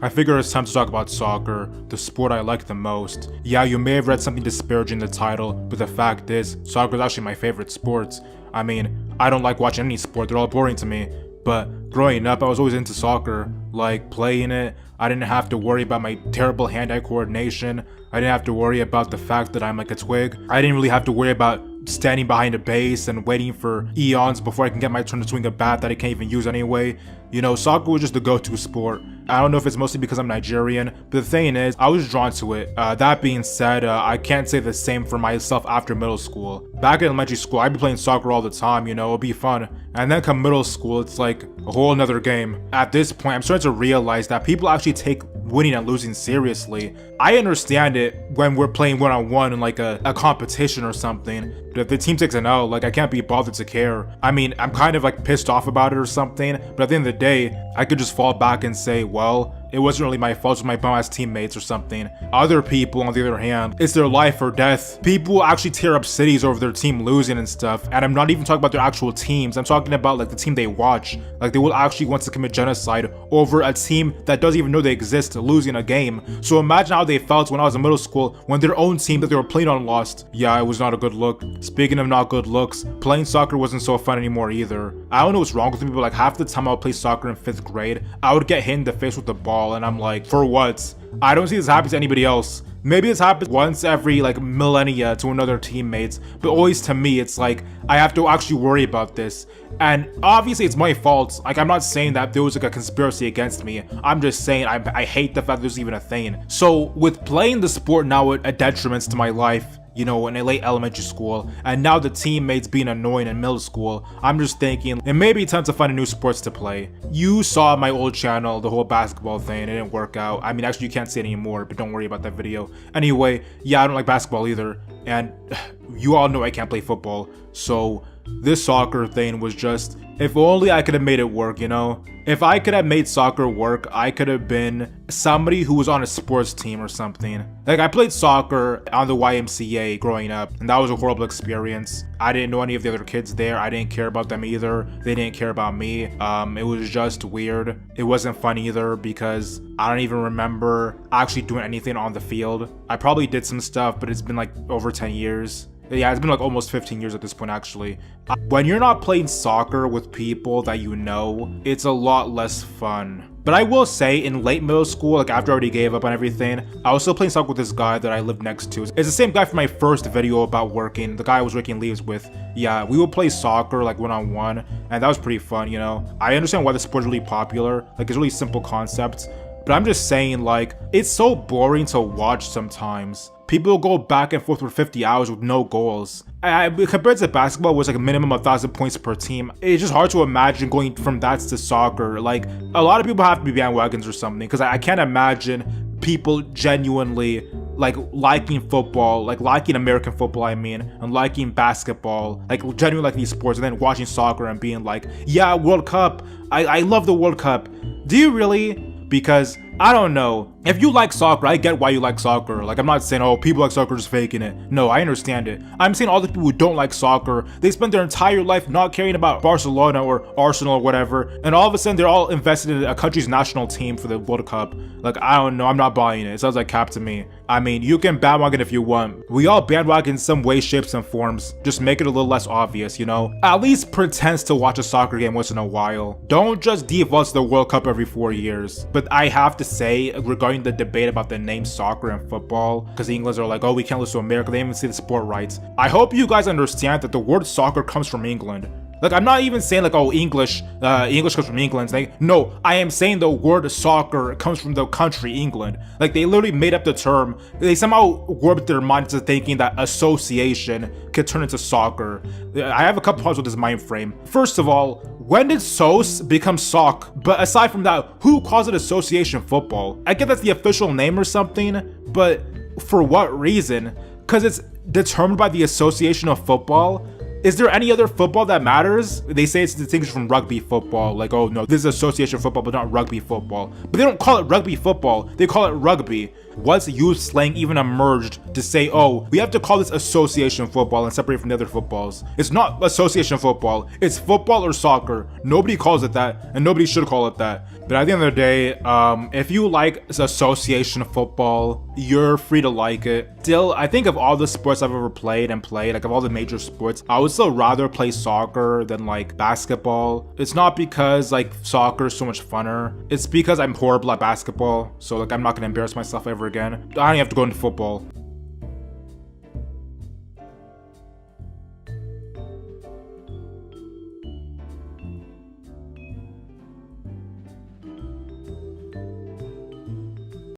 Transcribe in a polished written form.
I figure it's time to talk about soccer, the sport I like the most. Yeah, you may have read something disparaging in the title, but the fact is, soccer is actually my favorite sport. I mean, I don't like watching any sport, they're all boring to me. But growing up, I was always into soccer, like playing it. I didn't have to worry about my terrible hand-eye coordination. I didn't have to worry about the fact that I'm like a twig. I didn't really have to worry about standing behind a base and waiting for eons before I can get my turn to swing a bat that I can't even use anyway. You know, soccer was just the go-to sport. I don't know if it's mostly because I'm Nigerian, but the thing is, I was drawn to it. That being said, I can't say the same for myself after middle school. Back in elementary school, I'd be playing soccer all the time, you know, it'd be fun. And then come middle school, it's like a whole nother game. At this point, I'm starting to realize that people actually take winning and losing seriously. I understand it when we're playing one-on-one in like a competition or something, but if the team takes an L, like I can't be bothered to care. I mean, I'm kind of like pissed off about it or something, but at the end of the day, I could just fall back and say, well, it wasn't really my fault, it was my bum-ass teammates or something. Other people, on the other hand, it's their life or death. People actually tear up cities over their team losing and stuff, and I'm not even talking about their actual teams. I'm talking about like the team they watch. Like they will actually want to commit genocide over a team that doesn't even know they exist losing a game. So imagine how they felt when I was in middle school when their own team that they were playing on lost. Yeah, it was not a good look. Speaking of not good looks, playing soccer wasn't so fun anymore either. I don't know what's wrong with me, but like half the time I would play soccer in 5th grade, I would get hit in the face with the ball, and I'm like, for what? I don't see this happen to anybody else. Maybe this happens once every like millennia to another teammates, but always to me it's like I have to actually worry about this. And obviously it's my fault. Like I'm not saying that there was like a conspiracy against me. I'm just saying I hate the fact there's even a thing. So with playing the sport now at detriments to my life, you know, in a late elementary school, and now the teammates being annoying in middle school, I'm just thinking it may be time to find a new sports to play. You saw my old channel, the whole basketball thing, it didn't work out. I mean, actually you can't see it anymore, but don't worry about that video. Anyway, yeah, I don't like basketball either, and you all know I can't play football, so this soccer thing was just, if only I could have made it work, you know? If I could have made soccer work, I could have been somebody who was on a sports team or something. Like I played soccer on the YMCA growing up, and that was a horrible experience. I didn't know any of the other kids there. I didn't care about them either. They didn't care about me. It was just weird. It wasn't fun either because I don't even remember actually doing anything on the field. I probably did some stuff, but it's been like over 10 years. Yeah, it's been like almost 15 years at this point actually. When you're not playing soccer with people that you know, it's a lot less fun. But I will say, in late middle school, like after I already gave up on everything, I was still playing soccer with this guy that I lived next to. It's the same guy from my first video about working, the guy I was raking leaves with. Yeah, we would play soccer like one-on-one, and that was pretty fun, you know? I understand why the sport's really popular, like it's really simple concepts, but I'm just saying like, it's so boring to watch sometimes. People go back and forth for 50 hours with no goals. Compared to basketball, where it's like a minimum of 1,000 points per team, it's just hard to imagine going from that to soccer. Like, a lot of people have to be bandwagons or something, because I can't imagine people genuinely like liking football, like liking American football, I mean, and liking basketball, like genuinely liking these sports, and then watching soccer and being like, yeah, World Cup, I love the World Cup. Do you really? Because I don't know, if you like soccer, I get why you like soccer. Like I'm not saying, oh, people like soccer just faking it. No, I understand it. I'm saying all the people who don't like soccer, they spend their entire life not caring about Barcelona or Arsenal or whatever, and all of a sudden they're all invested in a country's national team for the World Cup. Like I don't know, I'm not buying it. It sounds like cap to me. I mean, you can bandwagon if you want. We all bandwagon in some way, shapes, and forms. Just make it a little less obvious, you know? At least pretend to watch a soccer game once in a while. Don't just default to the World Cup every 4 years. But I have to say, regarding the debate about the name soccer and football, because the English are like, oh, we can't listen to America, they even see the sport rights. I hope you guys understand that the word soccer comes from England. Like, I'm not even saying like, oh, English comes from England. Like, no, I am saying the word soccer comes from the country England. Like, they literally made up the term. They somehow warped their minds into thinking that association could turn into soccer. I have a couple problems with this mind frame. First of all, when did SOS become sock? But aside from that, who calls it association football? I get that's the official name or something, but for what reason? Because it's determined by the association of football? Is there any other football that matters? They say it's distinguished from rugby football, like, oh no, this is association football but not rugby football. But they don't call it rugby football, they call it rugby. What's youth slang even emerged to say, oh, we have to call this association football and separate from the other footballs? It's not association football, it's football or soccer. Nobody calls it that, and nobody should call it that. But at the end of the day, if you like association football, you're free to like it. Still, I think of all the sports I've ever played, like of all the major sports, I would still rather play soccer than like basketball. It's not because like soccer is so much funner. It's because I'm horrible at basketball, so like I'm not gonna embarrass myself ever again. I don't have to go into football.